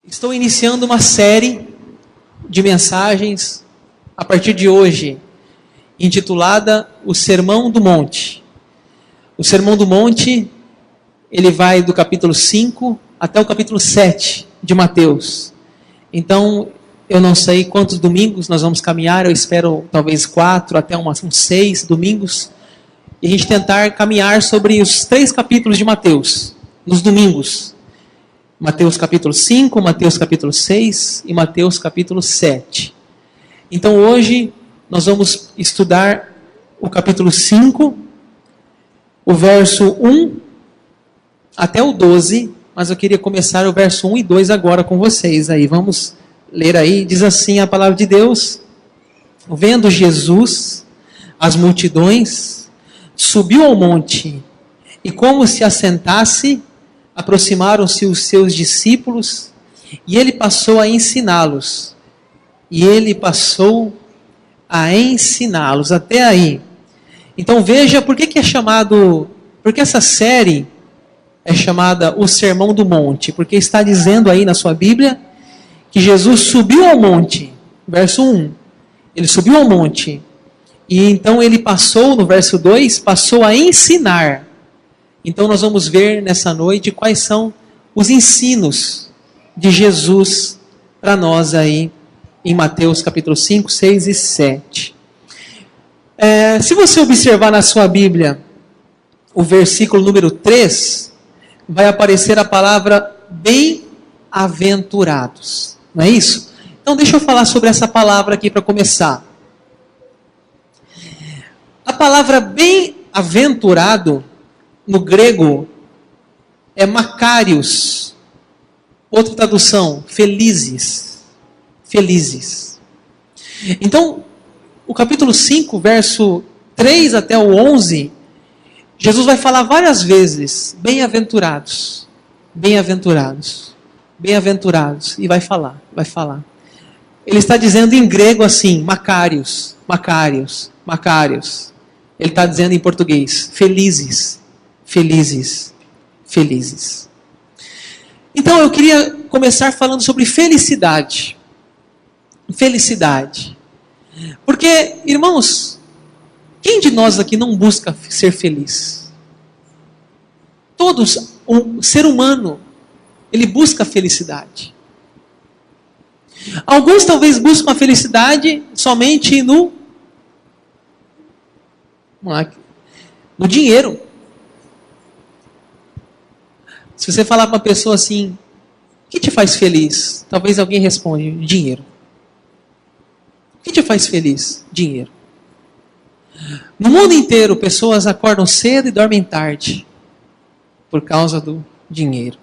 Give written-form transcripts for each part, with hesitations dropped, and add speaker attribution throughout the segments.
Speaker 1: Estou iniciando uma série de mensagens a partir de hoje, intitulada O Sermão do Monte. O Sermão do Monte, ele vai do capítulo 5 até o capítulo 7 de Mateus. Então, eu não sei quantos domingos nós vamos caminhar, eu espero talvez 4 até uns 6 domingos, e a gente tentar caminhar sobre os 3 capítulos de Mateus, nos domingos. Mateus capítulo 5, Mateus capítulo 6 e Mateus capítulo 7. Então hoje nós vamos estudar o capítulo 5, o verso 1 até o 12, mas eu queria começar o verso 1 e 2 agora com vocês. Aí vamos ler aí, diz assim a palavra de Deus: Vendo Jesus as multidões, subiu ao monte, e como se assentasse, aproximaram-se os seus discípulos, e ele passou a ensiná-los. Até aí. Então veja por que é chamado, porque essa série é chamada O Sermão do Monte, porque está dizendo aí na sua Bíblia que Jesus subiu ao monte, verso 1, ele subiu ao monte, e então ele passou, no verso 2, passou a ensinar. Então nós vamos ver nessa noite quais são os ensinos de Jesus para nós aí em Mateus capítulo 5, 6 e 7. Se você observar na sua Bíblia o versículo número 3, vai aparecer a palavra bem-aventurados. Não é isso? Então deixa eu falar sobre essa palavra aqui para começar. A palavra bem-aventurado no grego é makarios. Outra tradução, felizes. Felizes. Então, o capítulo 5, verso 3 até o 11, Jesus vai falar várias vezes, bem-aventurados, bem-aventurados, bem-aventurados, e vai falar. Ele está dizendo em grego assim, makarios, makarios, makarios. Ele está dizendo em português, felizes. Felizes, felizes. Então eu queria começar falando sobre felicidade. Felicidade. Porque, irmãos, quem de nós aqui não busca ser feliz? Todos, o ser humano, ele busca felicidade. Alguns talvez buscam a felicidade somente no dinheiro. Se você falar para uma pessoa assim, o que te faz feliz? Talvez alguém responda, dinheiro. O que te faz feliz? Dinheiro. No mundo inteiro, pessoas acordam cedo e dormem tarde por causa do dinheiro.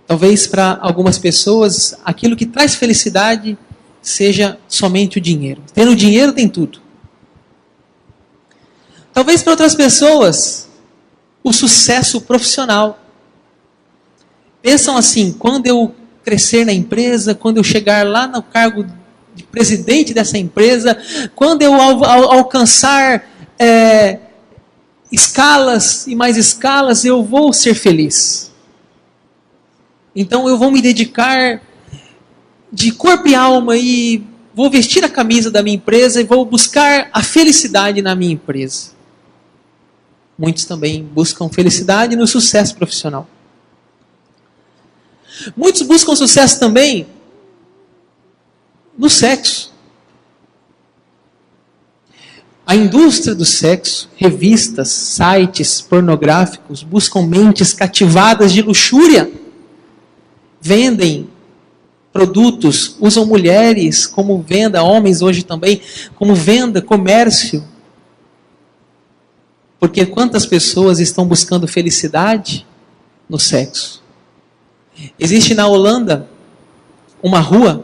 Speaker 1: Talvez para algumas pessoas, aquilo que traz felicidade seja somente o dinheiro. Tendo dinheiro, tem tudo. Talvez para outras pessoas, o sucesso profissional. Pensam assim, quando eu crescer na empresa, quando eu chegar lá no cargo de presidente dessa empresa, quando eu alcançar escalas e mais escalas, eu vou ser feliz. Então eu vou me dedicar de corpo e alma e vou vestir a camisa da minha empresa e vou buscar a felicidade na minha empresa. Muitos também buscam felicidade no sucesso profissional. Muitos buscam sucesso também no sexo. A indústria do sexo, revistas, sites pornográficos buscam mentes cativadas de luxúria. Vendem produtos, usam mulheres como venda, homens hoje também, como venda, comércio. Porque quantas pessoas estão buscando felicidade no sexo? Existe na Holanda uma rua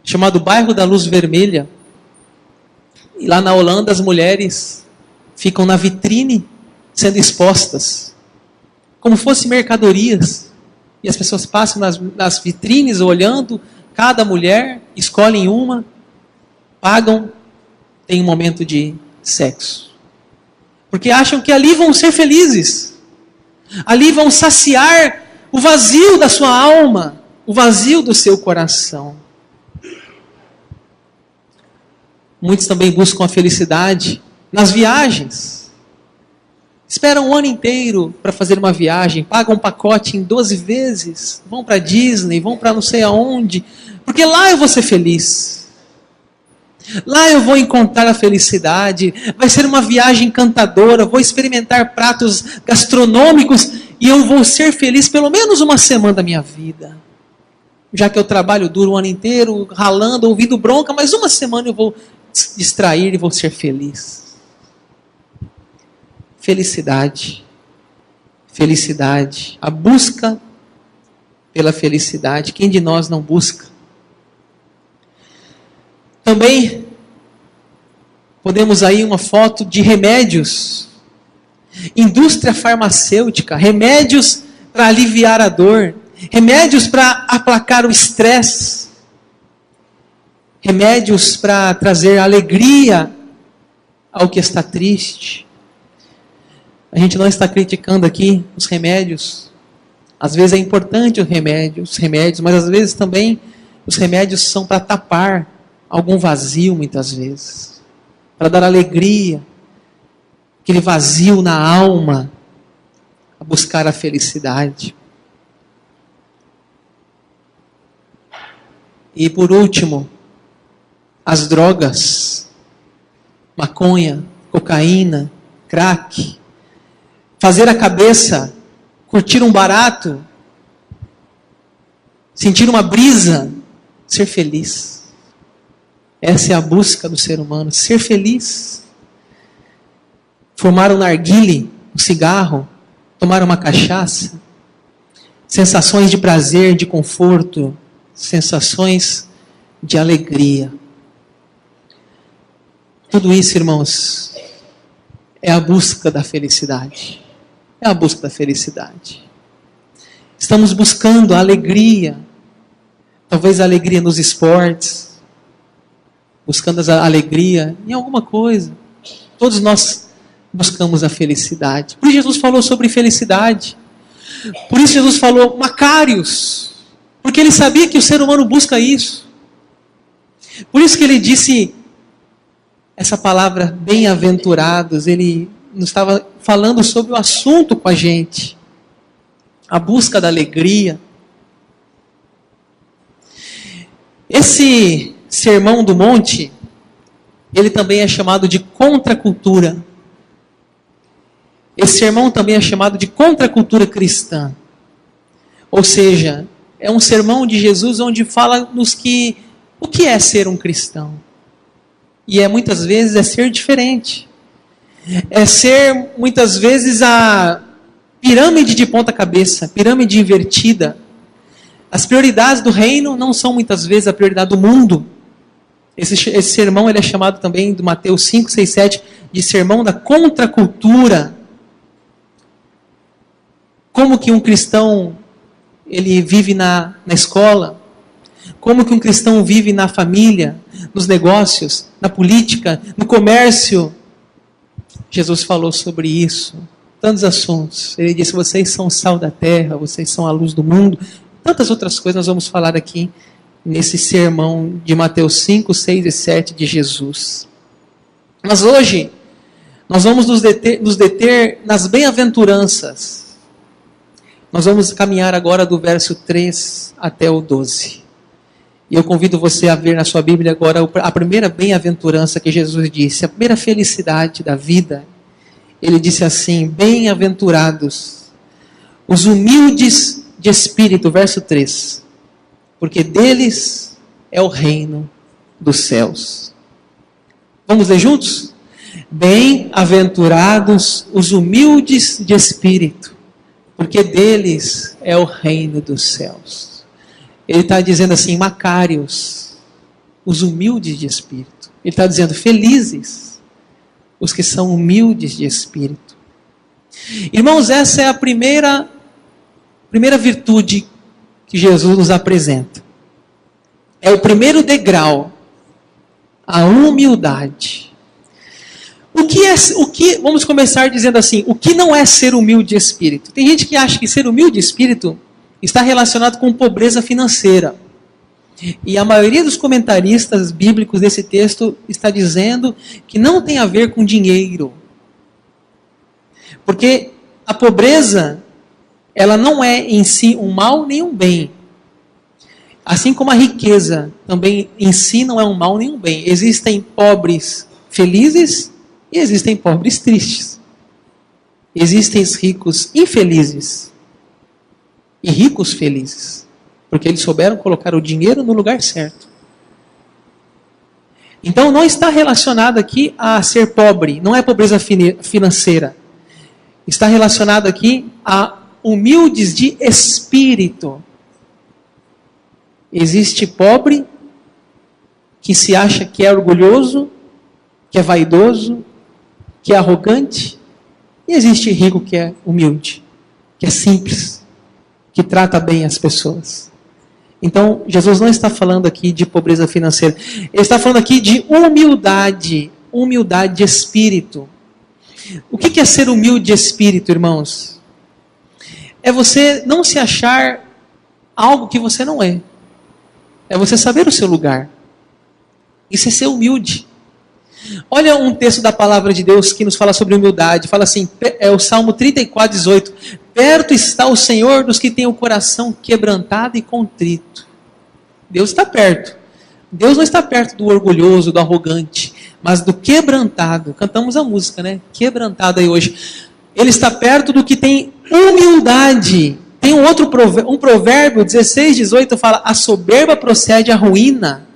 Speaker 1: chamada Bairro da Luz Vermelha. E lá na Holanda as mulheres ficam na vitrine sendo expostas, como fossem mercadorias. E as pessoas passam nas vitrines olhando cada mulher, escolhem uma, pagam, tem um momento de sexo. Porque acham que ali vão ser felizes. Ali vão saciar o vazio da sua alma. o vazio do seu coração. Muitos também buscam a felicidade nas viagens. Esperam um ano inteiro para fazer uma viagem, pagam um pacote em 12 vezes, vão para Disney, vão para não sei aonde, porque lá eu vou ser feliz. Lá eu vou encontrar a felicidade, vai ser uma viagem encantadora, vou experimentar pratos gastronômicos e eu vou ser feliz pelo menos uma semana da minha vida. Já que eu trabalho duro o ano inteiro, ralando, ouvindo bronca, mas uma semana eu vou distrair e vou ser feliz. Felicidade. Felicidade. A busca pela felicidade. Quem de nós não busca? Também podemos aí uma foto de remédios. Indústria farmacêutica. Remédios para aliviar a dor. Remédios para aplacar o estresse. Remédios para trazer alegria ao que está triste. A gente não está criticando aqui os remédios. Às vezes é importante os remédios, mas às vezes também os remédios são para tapar algum vazio, muitas vezes. Para dar alegria, aquele vazio na alma, a buscar a felicidade. E por último, as drogas, maconha, cocaína, crack, fazer a cabeça, curtir um barato, sentir uma brisa, ser feliz. Essa é a busca do ser humano, ser feliz. Fumar um narguile, um cigarro, tomar uma cachaça, sensações de prazer, de conforto, sensações de alegria. Tudo isso, irmãos, é a busca da felicidade. É a busca da felicidade. Estamos buscando a alegria. Talvez a alegria nos esportes. Buscando a alegria em alguma coisa. Todos nós buscamos a felicidade. Por isso Jesus falou sobre felicidade. Por isso Jesus falou Macários. Porque ele sabia que o ser humano busca isso. Por isso que ele disse essa palavra bem-aventurados. Ele nos estava falando sobre o assunto com a gente. A busca da alegria. Esse Sermão do Monte, ele também é chamado de contracultura. Esse sermão também é chamado de contracultura cristã. Ou seja, é um sermão de Jesus onde fala-nos que o que é ser um cristão. E muitas vezes é ser diferente. É ser muitas vezes a pirâmide de ponta cabeça, pirâmide invertida. As prioridades do reino não são muitas vezes a prioridade do mundo. Esse sermão ele é chamado também, do Mateus 5, 6, 7, de sermão da contracultura. Como que um cristão ele vive na escola? Como que um cristão vive na família, nos negócios, na política, no comércio? Jesus falou sobre isso. Tantos assuntos. Ele disse, vocês são o sal da terra, vocês são a luz do mundo. Tantas outras coisas nós vamos falar aqui nesse sermão de Mateus 5, 6 e 7 de Jesus. Mas hoje, nós vamos nos deter nas bem-aventuranças. Nós vamos caminhar agora do verso 3 até o 12. E eu convido você a ver na sua Bíblia agora a primeira bem-aventurança que Jesus disse, a primeira felicidade da vida. Ele disse assim, bem-aventurados os humildes de espírito, verso 3, porque deles é o reino dos céus. Vamos ler juntos? Bem-aventurados os humildes de espírito, porque deles é o reino dos céus. Ele está dizendo assim, Macários, os humildes de espírito. Ele está dizendo, felizes os que são humildes de espírito. Irmãos, essa é a primeira virtude que Jesus nos apresenta. É o primeiro degrau, a humildade. Vamos começar dizendo assim, o que não é ser humilde de espírito? Tem gente que acha que ser humilde de espírito está relacionado com pobreza financeira. E a maioria dos comentaristas bíblicos desse texto está dizendo que não tem a ver com dinheiro. Porque a pobreza, ela não é em si um mal nem um bem. Assim como a riqueza também em si não é um mal nem um bem. Existem pobres felizes e existem pobres tristes. Existem ricos infelizes e ricos felizes. Porque eles souberam colocar o dinheiro no lugar certo. Então não está relacionado aqui a ser pobre. Não é pobreza financeira. Está relacionado aqui a humildes de espírito. Existe pobre que se acha que é orgulhoso, que é vaidoso, que é arrogante. E existe rico que é humilde, que é simples, que trata bem as pessoas. Então, Jesus não está falando aqui de pobreza financeira. Ele está falando aqui de humildade, humildade de espírito. O que é ser humilde de espírito, irmãos? É você não se achar algo que você não é. É você saber o seu lugar. Isso é ser humilde. Olha um texto da palavra de Deus que nos fala sobre humildade. Fala assim, é o Salmo 34, 18. Perto está o Senhor dos que têm o coração quebrantado e contrito. Deus está perto. Deus não está perto do orgulhoso, do arrogante, mas do quebrantado. Cantamos a música, né? Quebrantado aí hoje. Ele está perto do que tem humildade. Tem um provérbio 16, 18 fala, a soberba procede à ruína.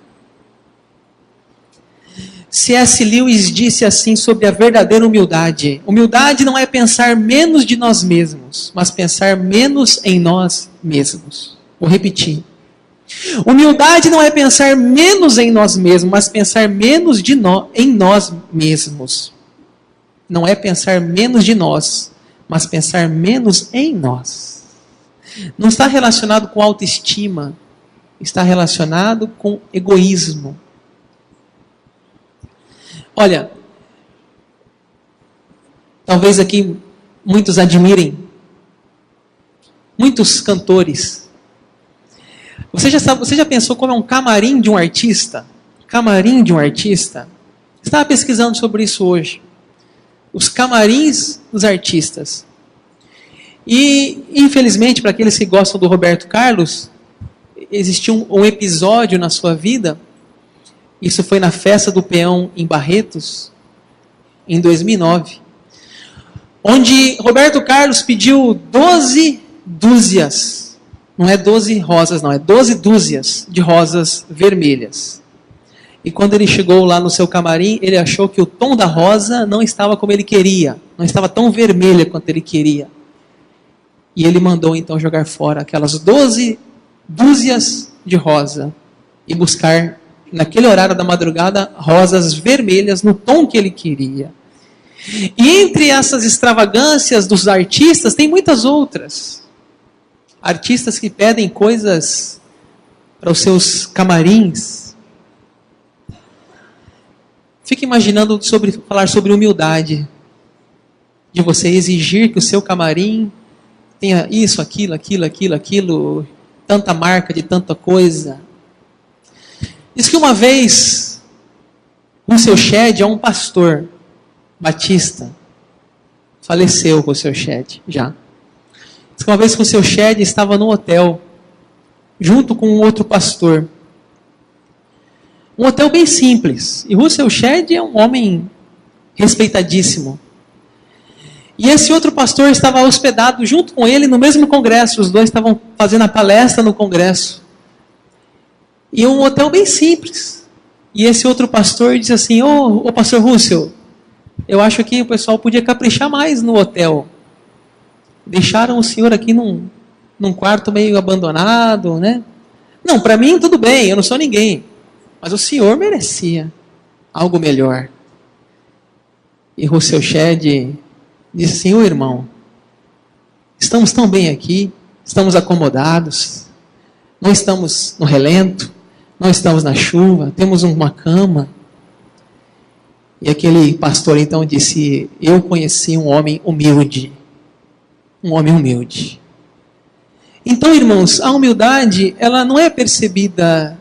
Speaker 1: C.S. Lewis disse assim sobre a verdadeira humildade. Humildade não é pensar menos de nós mesmos, mas pensar menos em nós mesmos. Vou repetir. Humildade não é pensar menos em nós mesmos, mas pensar menos em nós mesmos. Não é pensar menos de nós, mas pensar menos em nós. Não está relacionado com autoestima, está relacionado com egoísmo. Olha, talvez aqui muitos admirem muitos cantores. Você já pensou como é um camarim de um artista? Camarim de um artista? Estava pesquisando sobre isso hoje. Os camarins dos artistas. E, infelizmente, para aqueles que gostam do Roberto Carlos, existiu um episódio na sua vida. Isso foi na festa do peão em Barretos, em 2009. Onde Roberto Carlos pediu 12 dúzias. Não é 12 rosas, não. É 12 dúzias de rosas vermelhas. E quando ele chegou lá no seu camarim, ele achou que o tom da rosa não estava como ele queria. Não estava tão vermelha quanto ele queria. E ele mandou então jogar fora aquelas 12 dúzias de rosa e buscar, naquele horário da madrugada, rosas vermelhas no tom que ele queria. E entre essas extravagâncias dos artistas, tem muitas outras. Artistas que pedem coisas para os seus camarins. Fique imaginando falar sobre humildade. De você exigir que o seu camarim tenha isso, aquilo, tanta marca de tanta coisa. Diz que uma vez, Russell Shedd é um pastor batista. Faleceu Russell Shedd, já. Diz que uma vez Russell Shedd estava no hotel, junto com um outro pastor. Um hotel bem simples. E Russell Shedd é um homem respeitadíssimo. E esse outro pastor estava hospedado junto com ele no mesmo congresso. Os dois estavam fazendo a palestra no congresso. E um hotel bem simples. E esse outro pastor disse assim, ô pastor Russell, eu acho que o pessoal podia caprichar mais no hotel. Deixaram o senhor aqui num quarto meio abandonado, né? Não, para mim tudo bem, eu não sou ninguém. Mas o senhor merecia algo melhor. E Russell Shedd disse assim, ô irmão, estamos tão bem aqui, estamos acomodados, não estamos no relento, não estamos na chuva, temos uma cama. E aquele pastor então disse, eu conheci um homem humilde. Um homem humilde. Então, irmãos, a humildade, ela não é percebida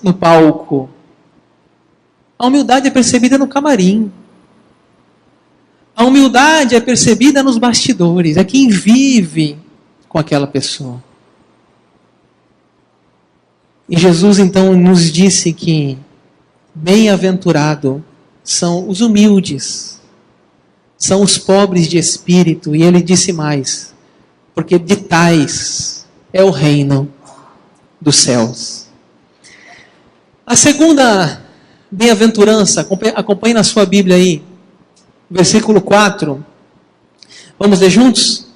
Speaker 1: no palco. A humildade é percebida no camarim. A humildade é percebida nos bastidores. É quem vive com aquela pessoa. E Jesus, então, nos disse que bem-aventurado são os humildes, são os pobres de espírito. E ele disse mais, porque de tais é o reino dos céus. A segunda bem-aventurança, acompanhe na sua Bíblia aí, versículo 4. Vamos ler juntos?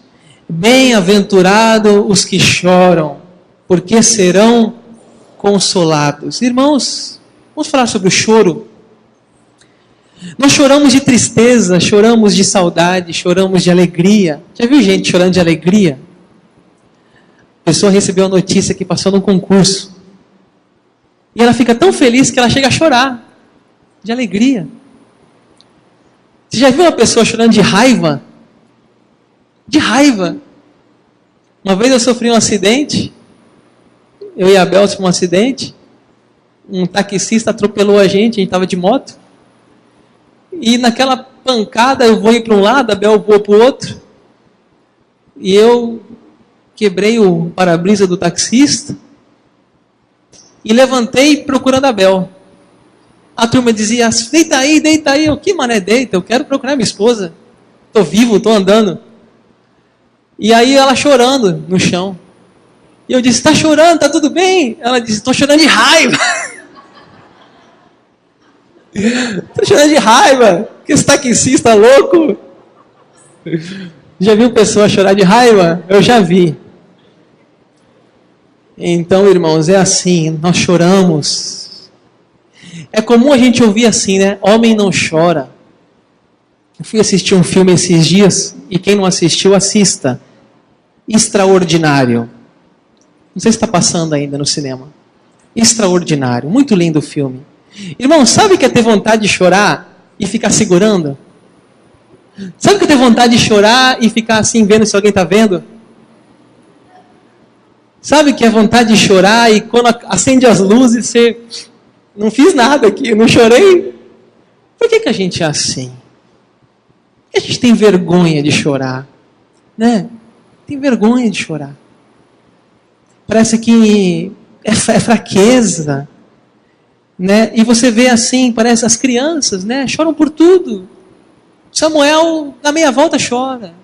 Speaker 1: Bem-aventurado os que choram, porque serão consolados. Irmãos, vamos falar sobre o choro. Nós choramos de tristeza, choramos de saudade, choramos de alegria. Já viu gente chorando de alegria? A pessoa recebeu a notícia que passou num concurso. E ela fica tão feliz que ela chega a chorar de alegria. Você já viu uma pessoa chorando de raiva? De raiva. Uma vez eu sofri um acidente. Eu e a Bel tivemos um acidente. Um taxista atropelou a gente estava de moto. E naquela pancada eu voei para um lado, a Bel voou para o outro. E eu quebrei o para-brisa do taxista. E levantei procurando a Bel. A turma dizia, deita aí. Eu, que mané deita? Eu quero procurar minha esposa. Estou vivo, estou andando. E aí ela chorando no chão. E eu disse, está chorando, está tudo bem? Ela disse, estou chorando de raiva. Estou chorando de raiva. Que esse taxista louco. Já viu pessoa chorar de raiva? Eu já vi. Então, irmãos, é assim, nós choramos. É comum a gente ouvir assim, né? Homem não chora. Eu fui assistir um filme esses dias, e quem não assistiu, assista. Extraordinário. Não sei se está passando ainda no cinema. Extraordinário, muito lindo o filme. Irmão, sabe o que é ter vontade de chorar e ficar segurando? Sabe o que é ter vontade de chorar e ficar assim, vendo se alguém está vendo? Sabe que é vontade de chorar e quando acende as luzes, você não fiz nada aqui, eu não chorei? Por que a gente é assim? Por que a gente tem vergonha de chorar? Né? Tem vergonha de chorar. Parece que é fraqueza. Né? E você vê assim, parece as crianças, né? Choram por tudo. Samuel, na meia volta, chora.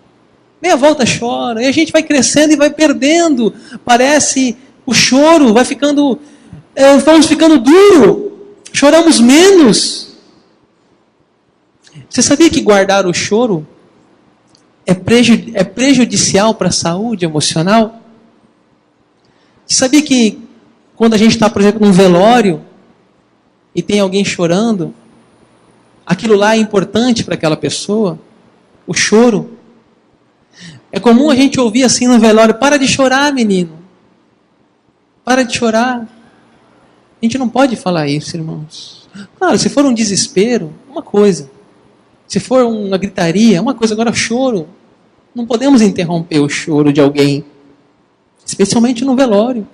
Speaker 1: Meia volta chora, e a gente vai crescendo e vai perdendo. Parece o choro, vai ficando, vamos ficando duro, choramos menos. Você sabia que guardar o choro é prejudicial para a saúde emocional? Você sabia que quando a gente está, por exemplo, num velório e tem alguém chorando, aquilo lá é importante para aquela pessoa? O choro. É comum a gente ouvir assim no velório, para de chorar, menino. Para de chorar. A gente não pode falar isso, irmãos. Claro, se for um desespero, uma coisa. Se for uma gritaria, uma coisa. Agora, choro. Não podemos interromper o choro de alguém. Especialmente no velório.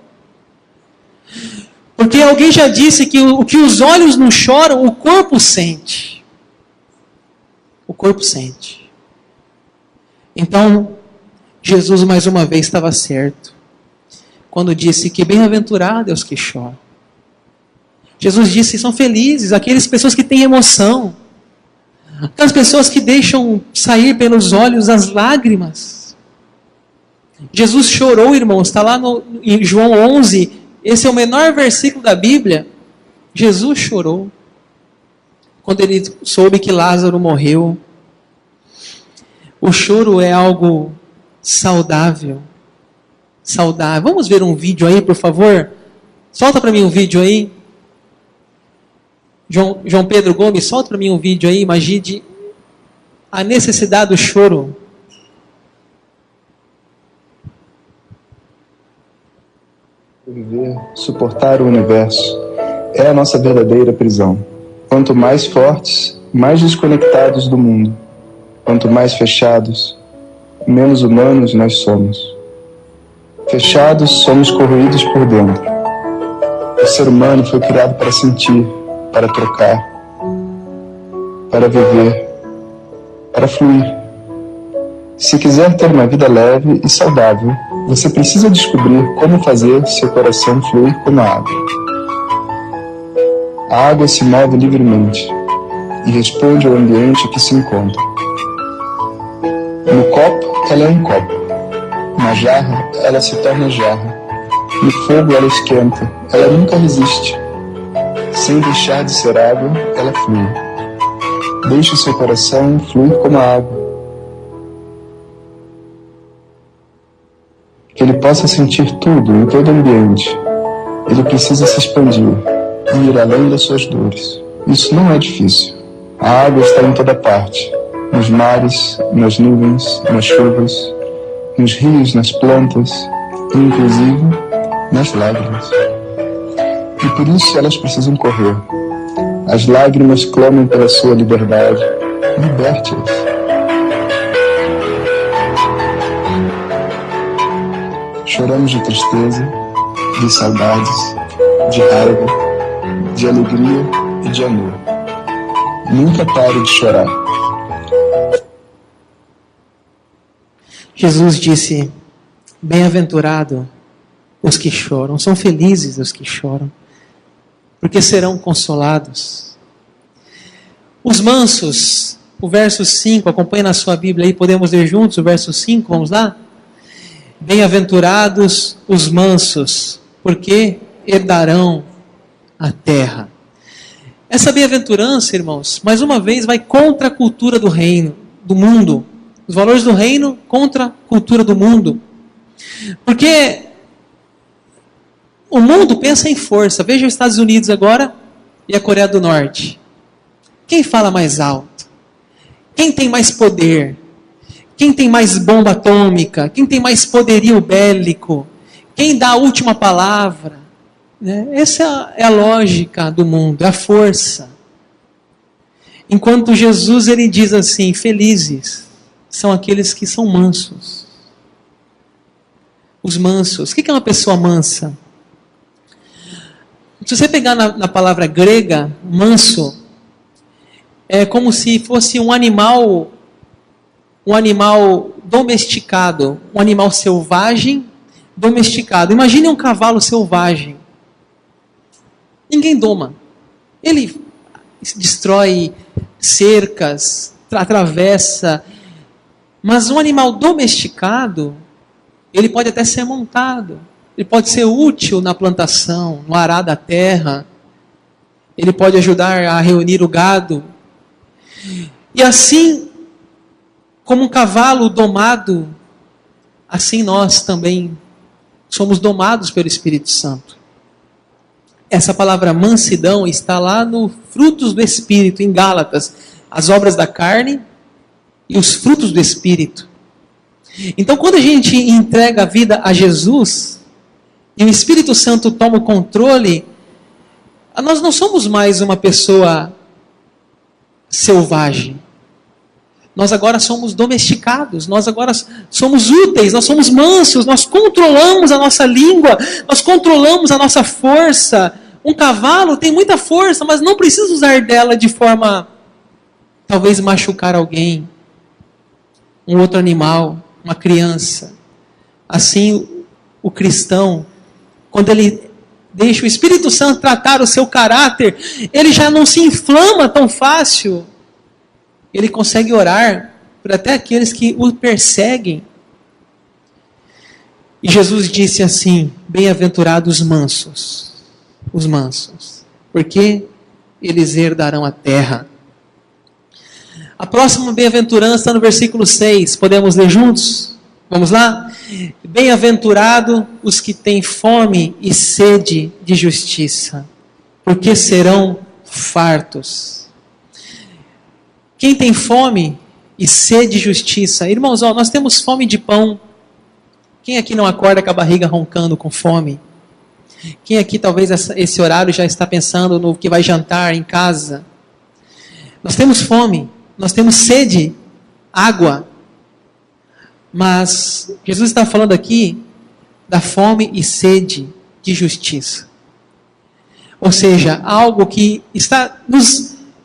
Speaker 1: Porque alguém já disse que o que os olhos não choram, o corpo sente. O corpo sente. Então, Jesus mais uma vez estava certo quando disse que bem-aventurado é os que choram. Jesus disse, são felizes aquelas pessoas que têm emoção, aquelas pessoas que deixam sair pelos olhos as lágrimas. Jesus chorou, irmãos, está lá em João 11, esse é o menor versículo da Bíblia. Jesus chorou quando ele soube que Lázaro morreu. O choro é algo saudável. Saudável. Vamos ver um vídeo aí, por favor? Solta para mim um vídeo aí. João Pedro Gomes, solta para mim um vídeo aí. Imagine a necessidade do choro.
Speaker 2: Viver, suportar o universo é a nossa verdadeira prisão. Quanto mais fortes, mais desconectados do mundo. Quanto mais fechados, menos humanos nós somos. Fechados, somos corroídos por dentro. O ser humano foi criado para sentir, para trocar, para viver, para fluir. Se quiser ter uma vida leve e saudável, você precisa descobrir como fazer seu coração fluir como a água. A água se move livremente e responde ao ambiente que se encontra. No copo, ela é um copo. Na jarra, ela se torna jarra. No fogo, ela esquenta. Ela nunca resiste. Sem deixar de ser água, ela flui. Deixe seu coração fluir como a água. Que ele possa sentir tudo em todo o ambiente. Ele precisa se expandir e ir além das suas dores. Isso não é difícil. A água está em toda parte. Nos mares, nas nuvens, nas chuvas, nos rios, nas plantas, e inclusive nas lágrimas. E por isso elas precisam correr. As lágrimas clamam pela sua liberdade. Liberte-as. Choramos de tristeza, de saudades, de raiva, de alegria e de amor. Nunca pare de chorar.
Speaker 1: Jesus disse: bem-aventurado os que choram, são felizes os que choram, porque serão consolados. Os mansos, o verso 5, acompanhe na sua Bíblia aí, podemos ler juntos o verso 5, vamos lá? Bem-aventurados os mansos, porque herdarão a terra. Essa bem-aventurança, irmãos, mais uma vez vai contra a cultura do reino, do mundo. Os valores do reino contra a cultura do mundo. Porque o mundo pensa em força. Veja os Estados Unidos agora e a Coreia do Norte. Quem fala mais alto? Quem tem mais poder? Quem tem mais bomba atômica? Quem tem mais poderio bélico? Quem dá a última palavra? Essa é a lógica do mundo, é a força. Enquanto Jesus ele diz assim: felizes são aqueles que são mansos. Os mansos. O que é uma pessoa mansa? Se você pegar na palavra grega, manso, é como se fosse um animal domesticado, um animal selvagem domesticado. Imagine um cavalo selvagem. Ninguém doma. Ele destrói cercas, atravessa. Mas um animal domesticado, ele pode até ser montado. Ele pode ser útil na plantação, no arar da terra. Ele pode ajudar a reunir o gado. E assim, como um cavalo domado, assim nós também somos domados pelo Espírito Santo. Essa palavra mansidão está lá no frutos do Espírito, em Gálatas. As obras da carne e os frutos do Espírito. Então, quando a gente entrega a vida a Jesus, e o Espírito Santo toma o controle, nós não somos mais uma pessoa selvagem. Nós agora somos domesticados, nós agora somos úteis, nós somos mansos, nós controlamos a nossa língua, nós controlamos a nossa força. Um cavalo tem muita força, mas não precisa usar dela de forma, talvez, machucar alguém. Um outro animal, uma criança. Assim, o cristão, quando ele deixa o Espírito Santo tratar o seu caráter, ele já não se inflama tão fácil. Ele consegue orar por até aqueles que o perseguem. E Jesus disse assim: bem-aventurados os mansos, porque eles herdarão a terra. A próxima bem-aventurança está no versículo 6. Podemos ler juntos? Vamos lá? Bem-aventurado os que têm fome e sede de justiça, porque serão fartos. Quem tem fome e sede de justiça? Irmãos, nós temos fome de pão. Quem aqui não acorda com a barriga roncando com fome? Quem aqui talvez esse horário já está pensando no que vai jantar em casa? Nós temos fome. Nós temos sede, água. Mas Jesus está falando aqui da fome e sede de justiça. Ou seja, algo que está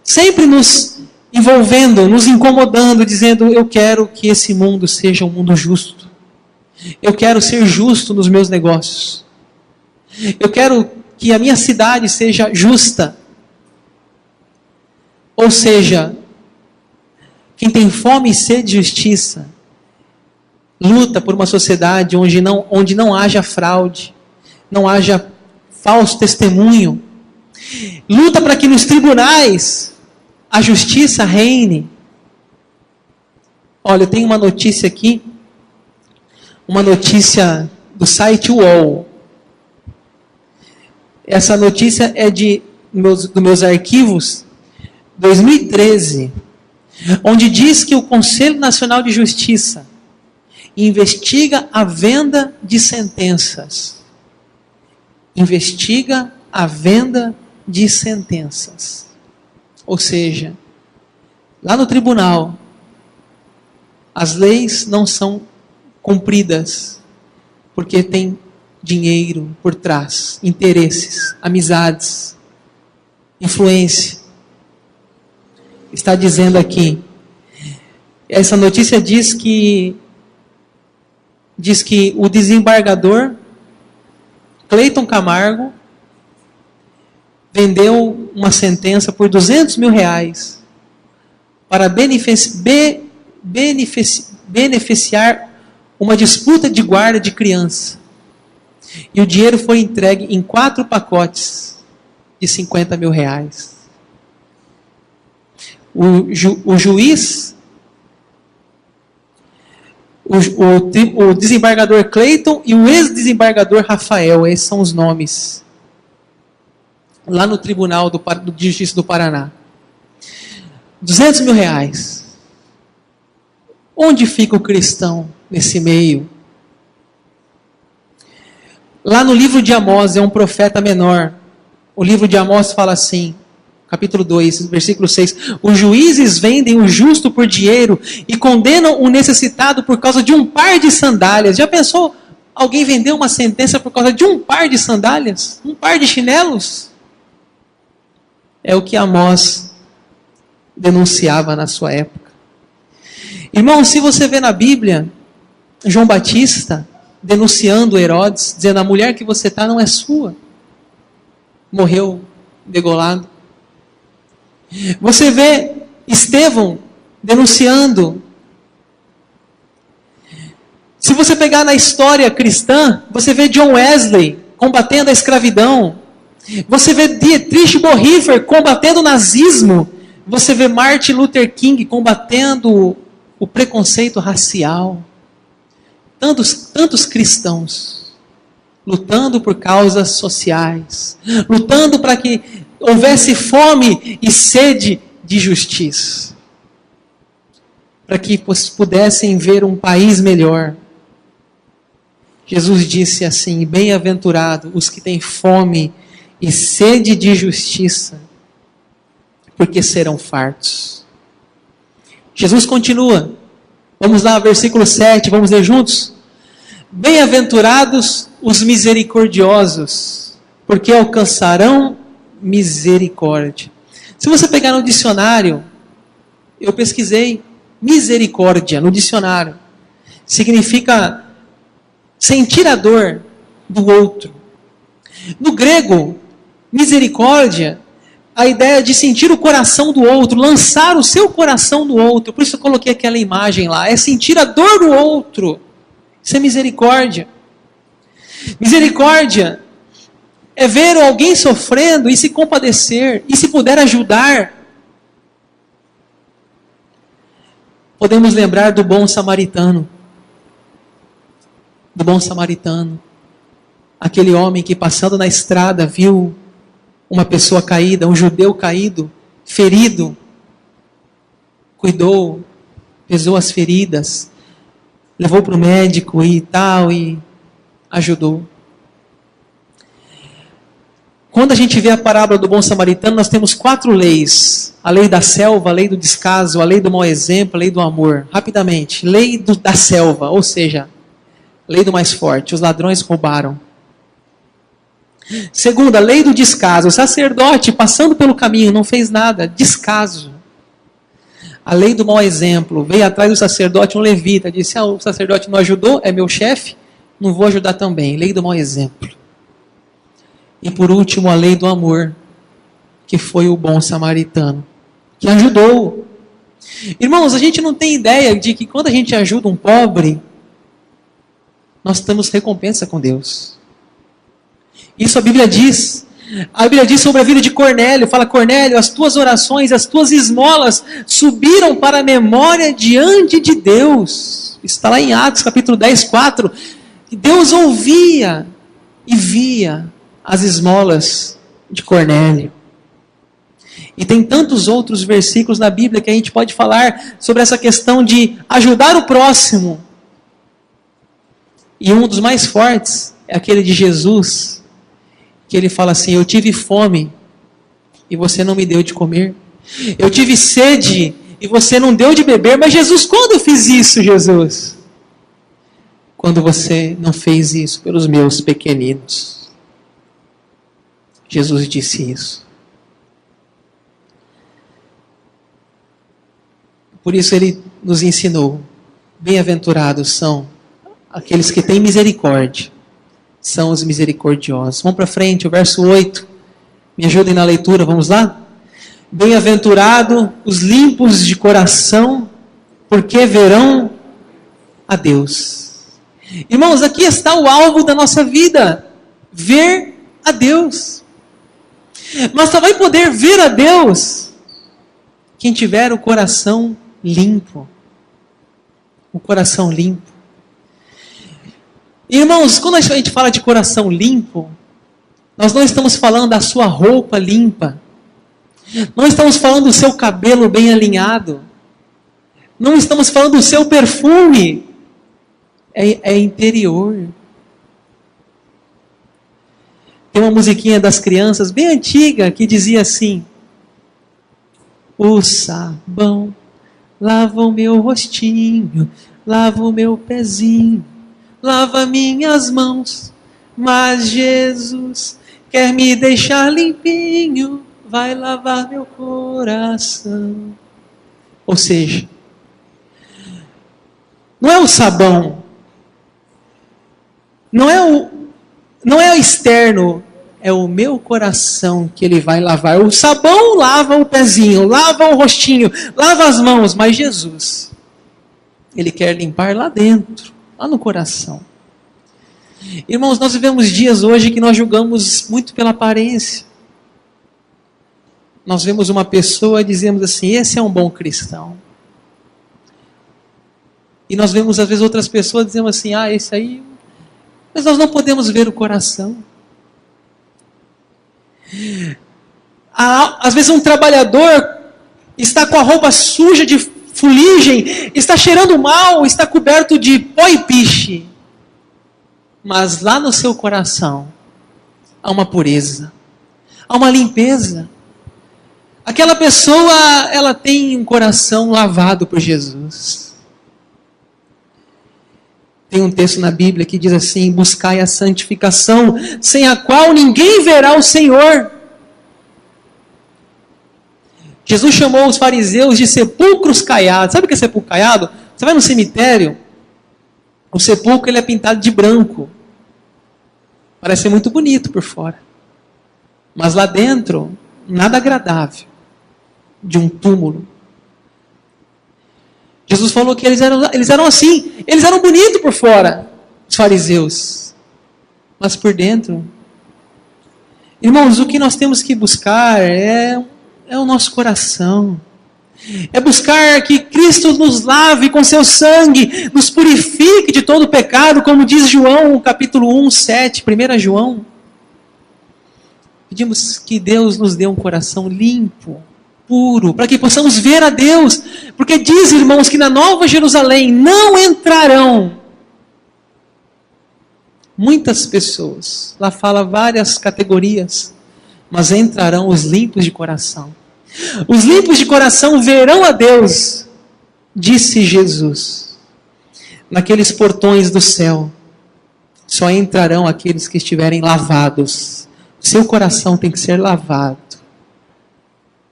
Speaker 1: sempre nos envolvendo, nos incomodando, dizendo: eu quero que esse mundo seja um mundo justo. Eu quero ser justo nos meus negócios. Eu quero que a minha cidade seja justa. Ou seja, quem tem fome e sede de justiça luta por uma sociedade onde não haja fraude, não haja falso testemunho. Luta para que nos tribunais a justiça reine. Olha, eu tenho uma notícia aqui, uma notícia do site UOL. Essa notícia é dos meus arquivos 2013, onde diz que o Conselho Nacional de Justiça investiga a venda de sentenças. Investiga a venda de sentenças. Ou seja, lá no tribunal, as leis não são cumpridas porque tem dinheiro por trás, interesses, amizades, influência. Está dizendo aqui, essa notícia diz que o desembargador Cleiton Camargo vendeu uma sentença por R$200 mil para beneficiar uma disputa de guarda de criança. E o dinheiro foi entregue em 4 pacotes de R$50 mil. O juiz, o desembargador Cleiton e o ex-desembargador Rafael, esses são os nomes, lá no Tribunal de Justiça do Paraná. R$200 mil. Onde fica o cristão nesse meio? Lá no livro de Amós, é um profeta menor. O livro de Amós fala assim, capítulo 2, versículo 6. Os juízes vendem o justo por dinheiro e condenam o necessitado por causa de um par de sandálias. Já pensou alguém vender uma sentença por causa de um par de sandálias? Um par de chinelos? É o que Amós denunciava na sua época. Irmão, se você vê na Bíblia, João Batista denunciando Herodes, dizendo: a mulher que você está não é sua. Morreu degolado. Você vê Estevão denunciando. Se você pegar na história cristã, você vê John Wesley combatendo a escravidão. Você vê Dietrich Bonhoeffer combatendo o nazismo. Você vê Martin Luther King combatendo o preconceito racial. Tantos cristãos lutando por causas sociais, lutando para que houvesse fome e sede de justiça, para que pudessem ver um país melhor. Jesus disse assim: bem-aventurado os que têm fome e sede de justiça, porque serão fartos. Jesus continua. Vamos lá, versículo 7, vamos ler juntos? Bem-aventurados os misericordiosos, porque alcançarão misericórdia. Se você pegar no dicionário, eu pesquisei misericórdia no dicionário. Significa sentir a dor do outro. No grego, misericórdia, a ideia de sentir o coração do outro, lançar o seu coração no outro. Por isso eu coloquei aquela imagem lá. É sentir a dor do outro. Isso é misericórdia. Misericórdia é ver alguém sofrendo e se compadecer, e se puder ajudar. Podemos lembrar do bom samaritano. Do bom samaritano. Aquele homem que passando na estrada viu uma pessoa caída, um judeu caído, ferido. Cuidou, pesou as feridas, levou para o médico e tal, e ajudou. Quando a gente vê a parábola do bom samaritano, nós temos 4 leis. A lei da selva, a lei do descaso, a lei do mau exemplo, a lei do amor. Rapidamente, lei da selva, ou seja, Lei do mais forte. Os ladrões roubaram. Segunda, a lei do descaso. O sacerdote, passando pelo caminho, não fez nada. Descaso. A lei do mau exemplo. Veio atrás do sacerdote um levita. Disse, o sacerdote não ajudou, é meu chefe, não vou ajudar também. Lei do mau exemplo. E por último, a lei do amor, que foi o bom samaritano, que ajudou. Irmãos, a gente não tem ideia de que quando a gente ajuda um pobre, nós temos recompensa com Deus. Isso a Bíblia diz. A Bíblia diz sobre a vida de Cornélio. Fala, Cornélio, as tuas orações, as tuas esmolas subiram para a memória diante de Deus. Isso está lá em Atos capítulo 10, 4. Deus ouvia e via as esmolas de Cornélio. E tem tantos outros versículos na Bíblia que a gente pode falar sobre essa questão de ajudar o próximo. E um dos mais fortes é aquele de Jesus, que ele fala assim, eu tive fome e você não me deu de comer. Eu tive sede e você não deu de beber. Mas Jesus, quando eu fiz isso, Jesus? Quando você não fez isso pelos meus pequeninos. Jesus disse isso. Por isso ele nos ensinou, bem-aventurados são aqueles que têm misericórdia, são os misericordiosos. Vamos para frente, o verso 8. Me ajudem na leitura, vamos lá? Bem-aventurado os limpos de coração, porque verão a Deus. Irmãos, aqui está o alvo da nossa vida, ver a Deus. Mas só vai poder ver a Deus quem tiver o coração limpo. O coração limpo. Irmãos, quando a gente fala de coração limpo, nós não estamos falando da sua roupa limpa. Não estamos falando do seu cabelo bem alinhado. Não estamos falando do seu perfume. É interior. Tem uma musiquinha das crianças bem antiga que dizia assim: o sabão lava o meu rostinho, lava o meu pezinho, lava minhas mãos, mas Jesus quer me deixar limpinho, vai lavar meu coração. Ou seja, não é o sabão, não é o externo, é o meu coração que ele vai lavar. O sabão lava o pezinho, lava o rostinho, lava as mãos, mas Jesus, ele quer limpar lá dentro, lá no coração. Irmãos, nós vivemos dias hoje que nós julgamos muito pela aparência. Nós vemos uma pessoa e dizemos assim, esse é um bom cristão. E nós vemos às vezes outras pessoas dizendo assim, esse aí... Mas nós não podemos ver o coração. Às vezes um trabalhador está com a roupa suja de fuligem, está cheirando mal, está coberto de pó e piche. Mas lá no seu coração há uma pureza, há uma limpeza. Aquela pessoa, ela tem um coração lavado por Jesus. Tem um texto na Bíblia que diz assim, buscai a santificação, sem a qual ninguém verá o Senhor. Jesus chamou os fariseus de sepulcros caiados. Sabe o que é sepulcro caiado? Você vai no cemitério, o sepulcro ele é pintado de branco. Parece muito bonito por fora. Mas lá dentro, nada agradável de um túmulo. Jesus falou que eles eram assim, eles eram bonitos por fora, os fariseus, mas por dentro. Irmãos, o que nós temos que buscar é o nosso coração. É buscar que Cristo nos lave com seu sangue, nos purifique de todo pecado, como diz João, capítulo 1, 7, 1 João. Pedimos que Deus nos dê um coração limpo, puro, para que possamos ver a Deus, porque diz, irmãos, que na Nova Jerusalém não entrarão muitas pessoas, lá fala várias categorias, mas entrarão os limpos de coração. Os limpos de coração verão a Deus, disse Jesus, naqueles portões do céu, só entrarão aqueles que estiverem lavados. O seu coração tem que ser lavado.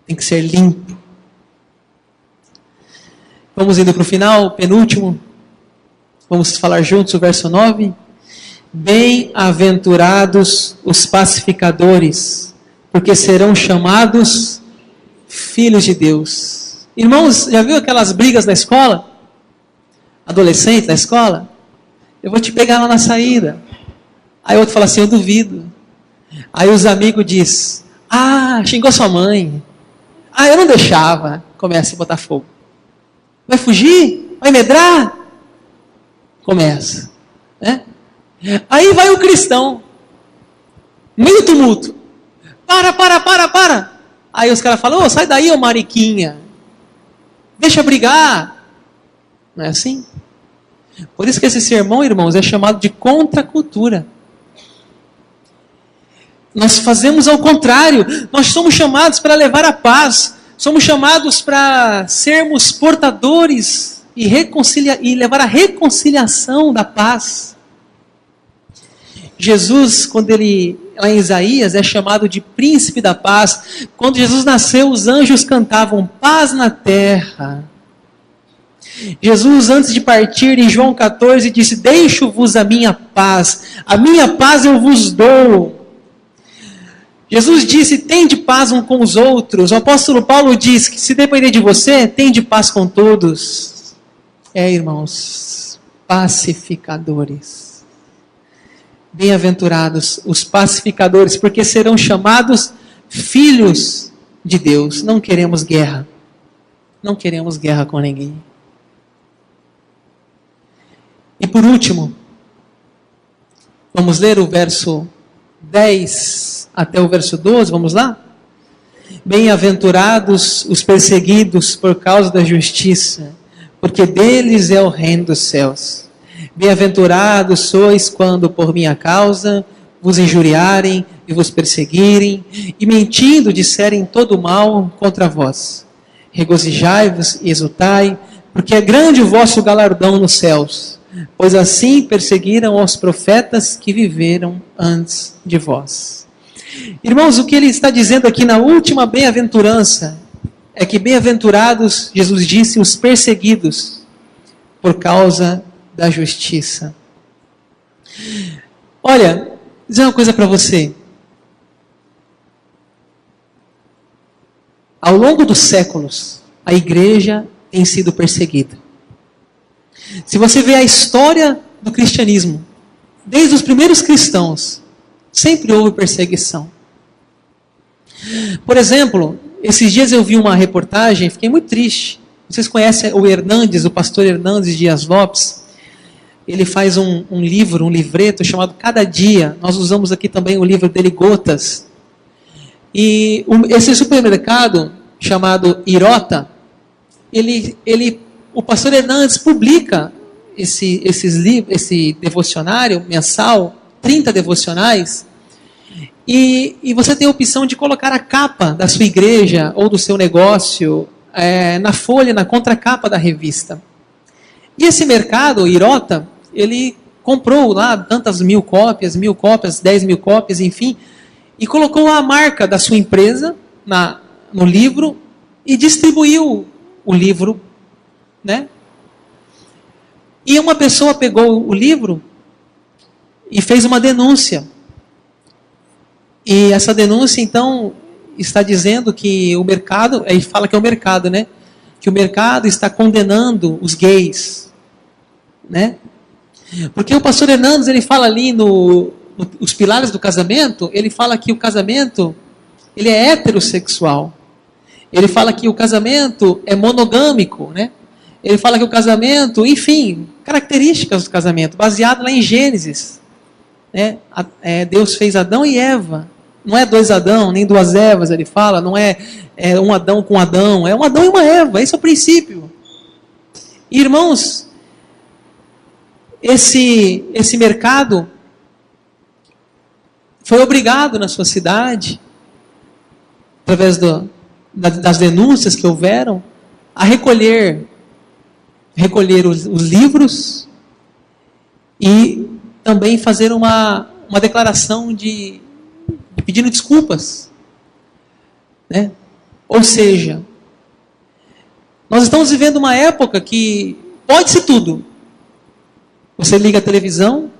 Speaker 1: Tem que ser limpo. Vamos indo para o final, penúltimo. Vamos falar juntos o verso 9. Bem-aventurados os pacificadores, porque serão chamados filhos de Deus. Irmãos, já viu aquelas brigas na escola? Adolescente na escola? Eu vou te pegar lá na saída. Aí o outro fala assim, eu duvido. Aí os amigos dizem, xingou sua mãe. Eu não deixava. Começa a botar fogo. Vai fugir? Vai medrar? Começa. Né? Aí vai o cristão. Meio tumulto. Para. Aí os caras falam, sai daí, ô mariquinha. Deixa brigar. Não é assim? Por isso que esse sermão, irmãos, é chamado de contracultura. Nós fazemos ao contrário. Nós somos chamados para levar a paz. Somos chamados para sermos portadores e levar a reconciliação da paz. Jesus, quando lá em Isaías, é chamado de príncipe da paz. Quando Jesus nasceu, os anjos cantavam paz na terra. Jesus, antes de partir, em João 14, disse, deixo-vos a minha paz eu vos dou. Jesus disse, tende paz uns com os outros. O apóstolo Paulo diz que se depender de você, tende paz com todos. Irmãos, pacificadores. Bem-aventurados os pacificadores, porque serão chamados filhos de Deus. Não queremos guerra. Não queremos guerra com ninguém. E por último, vamos ler o verso 10 até o verso 12, vamos lá? Bem-aventurados os perseguidos por causa da justiça, porque deles é o reino dos céus. Bem-aventurados sois quando por minha causa vos injuriarem e vos perseguirem, e mentindo disserem todo mal contra vós. Regozijai-vos e exultai, porque é grande o vosso galardão nos céus, pois assim perseguiram os profetas que viveram antes de vós. Irmãos, o que ele está dizendo aqui na última bem-aventurança é que bem-aventurados, Jesus disse, os perseguidos por causa da justiça. Olha, vou dizer uma coisa para você. Ao longo dos séculos, a igreja tem sido perseguida. Se você vê a história do cristianismo, desde os primeiros cristãos, sempre houve perseguição. Por exemplo, esses dias eu vi uma reportagem, fiquei muito triste. Vocês conhecem o Hernandes, o pastor Hernandes Dias Lopes? Ele faz um livro, um livreto chamado Cada Dia. Nós usamos aqui também o livro dele, Gotas. E esse supermercado, chamado Irota, o pastor Hernandes publica esse devocionário mensal, 30 devocionais, e você tem a opção de colocar a capa da sua igreja ou do seu negócio na folha, na contracapa da revista. E esse mercado, Irota, ele comprou lá tantas 1.000 cópias, 1.000 cópias, 10.000 cópias, enfim, e colocou a marca da sua empresa no livro e distribuiu o livro, né? E uma pessoa pegou o livro e fez uma denúncia. E essa denúncia, então, está dizendo que o mercado, aí fala que é o mercado, né? Que o mercado está condenando os gays, né? Porque o pastor Hernandes, ele fala ali os pilares do casamento, ele fala que o casamento, ele é heterossexual. Ele fala que o casamento é monogâmico, né? Ele fala que o casamento, enfim, características do casamento, baseado lá em Gênesis. Né? Deus fez Adão e Eva. Não é 2 Adão, nem 2 Evas, ele fala. Não é um Adão com Adão. É um Adão e uma Eva. Esse é o princípio. Irmãos, esse mercado foi obrigado na sua cidade, através das denúncias que houveram, a recolher os livros e também fazer uma declaração de pedindo desculpas, né? Ou seja, nós estamos vivendo uma época que pode ser tudo. Você liga a televisão,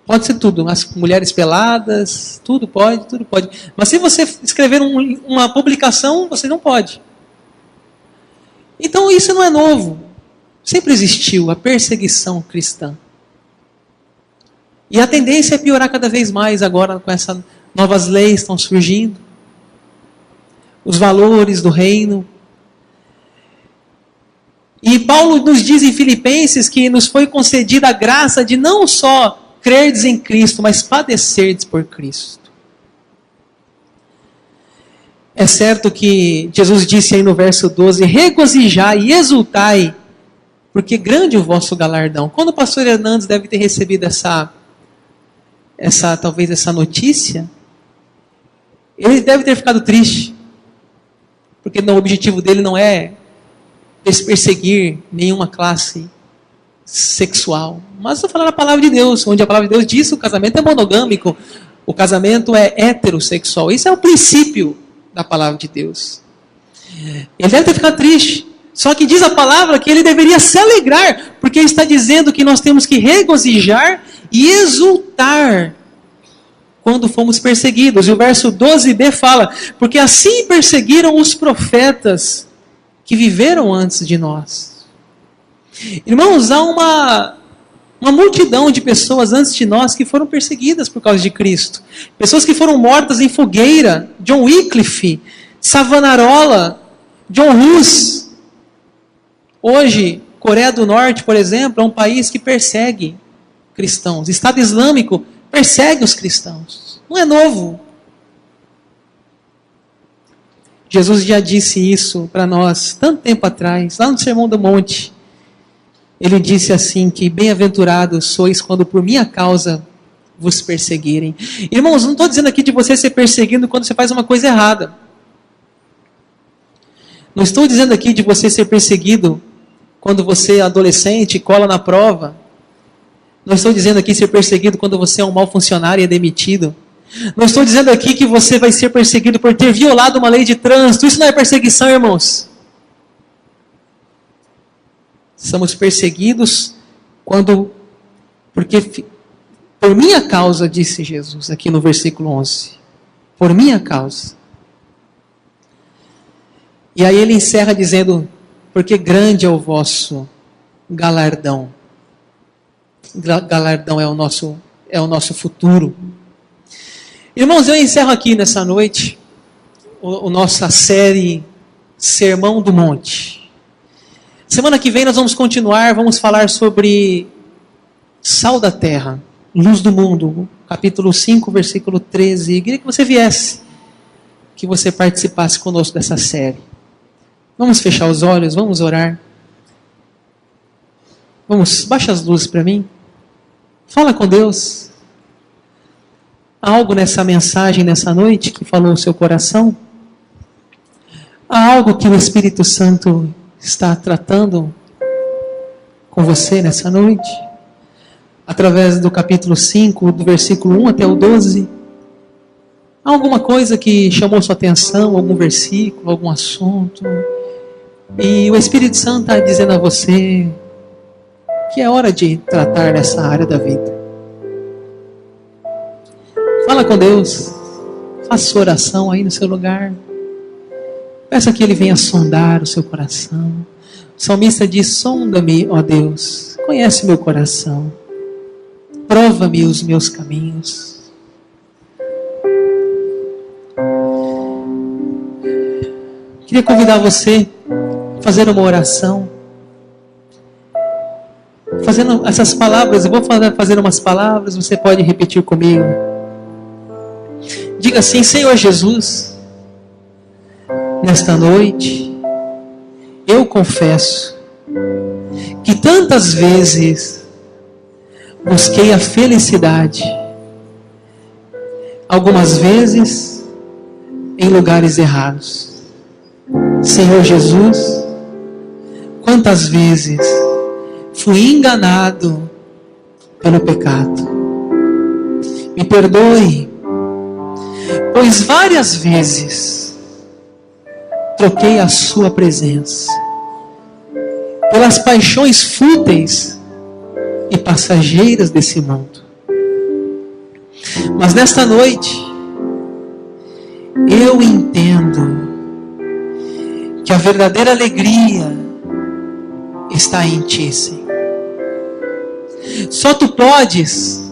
Speaker 1: pode ser tudo. As mulheres peladas, tudo pode. Mas se você escrever uma publicação, você não pode. Então isso não é novo. Sempre existiu a perseguição cristã. E a tendência é piorar cada vez mais agora com essas novas leis que estão surgindo. Os valores do reino. E Paulo nos diz em Filipenses que nos foi concedida a graça de não só crerdes em Cristo, mas padecerdes por Cristo. É certo que Jesus disse aí no verso 12, regozijai e exultai, porque grande é o vosso galardão. Quando o pastor Hernandes deve ter recebido talvez essa notícia, ele deve ter ficado triste, porque o objetivo dele não é perseguir nenhuma classe sexual. Mas eu falar a palavra de Deus, onde a palavra de Deus diz que o casamento é monogâmico, o casamento é heterossexual. Isso é o princípio da palavra de Deus. Ele deve ter ficado triste. Só que diz a palavra que ele deveria se alegrar, porque ele está dizendo que nós temos que regozijar e exultar quando fomos perseguidos. E o verso 12b fala, porque assim perseguiram os profetas que viveram antes de nós. Irmãos, há uma multidão de pessoas antes de nós que foram perseguidas por causa de Cristo. Pessoas que foram mortas em fogueira. John Wycliffe, Savonarola, John Hus. Hoje, Coreia do Norte, por exemplo, é um país que persegue cristãos. Estado Islâmico persegue os cristãos. Não é novo. Jesus já disse isso para nós tanto tempo atrás, lá no Sermão do Monte. Ele disse assim que bem-aventurados sois quando por minha causa vos perseguirem. Irmãos, não estou dizendo aqui de você ser perseguido quando você faz uma coisa errada. Não estou dizendo aqui de você ser perseguido quando você é adolescente, cola na prova. Não estou dizendo aqui ser perseguido quando você é um mau funcionário e é demitido. Não estou dizendo aqui que você vai ser perseguido por ter violado uma lei de trânsito. Isso não é perseguição, irmãos. Somos perseguidos porque por minha causa, disse Jesus aqui no versículo 11. Por minha causa. E aí ele encerra dizendo, porque grande é o vosso galardão. Galardão é o nosso futuro. Irmãos, eu encerro aqui nessa noite a nossa série Sermão do Monte. Semana que vem nós vamos continuar, vamos falar sobre Sal da Terra, Luz do Mundo, capítulo 5, versículo 13. Eu queria que você viesse, que você participasse conosco dessa série. Vamos fechar os olhos, vamos orar. Baixa as luzes para mim. Fala com Deus. Há algo nessa mensagem, nessa noite, que falou o seu coração? Há algo que o Espírito Santo está tratando com você nessa noite? Através do capítulo 5, do versículo 1 até o 12. Há alguma coisa que chamou sua atenção? Algum versículo, algum assunto? E o Espírito Santo está dizendo a você que é hora de tratar nessa área da vida. Fala com Deus. Faça sua oração aí no seu lugar. Peça que Ele venha sondar o seu coração. O salmista diz, sonda-me, ó Deus, conhece meu coração. Prova-me os meus caminhos. Queria convidar você a fazer uma oração. Fazendo essas palavras, eu vou fazer umas palavras, você pode repetir comigo. Diga assim, Senhor Jesus, nesta noite, eu confesso que tantas vezes busquei a felicidade, algumas vezes em lugares errados. Senhor Jesus, quantas vezes fui enganado pelo pecado. Me perdoe, pois várias vezes troquei a sua presença pelas paixões fúteis e passageiras desse mundo. Mas nesta noite, eu entendo que a verdadeira alegria está em Ti, Senhor. Só Tu podes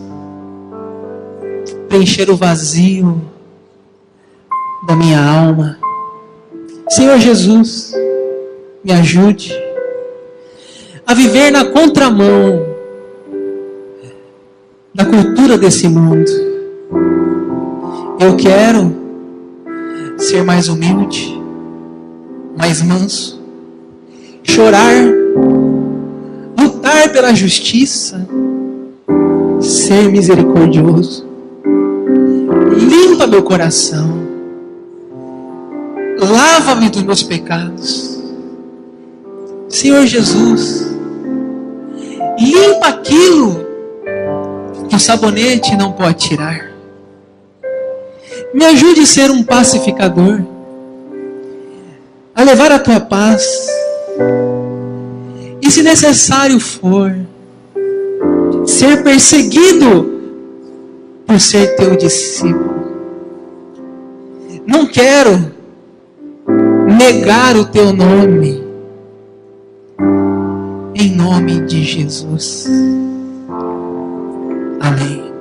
Speaker 1: preencher o vazio da minha alma. Senhor Jesus, me ajude a viver na contramão da cultura desse mundo. Eu quero ser mais humilde, mais manso, chorar, lutar pela justiça, ser misericordioso. Limpa meu coração, lava-me dos meus pecados. Senhor Jesus, limpa aquilo que o sabonete não pode tirar. Me ajude a ser um pacificador, a levar a Tua paz. E se necessário for, ser perseguido por ser Teu discípulo. Não quero negar o Teu nome. Em nome de Jesus. Amém.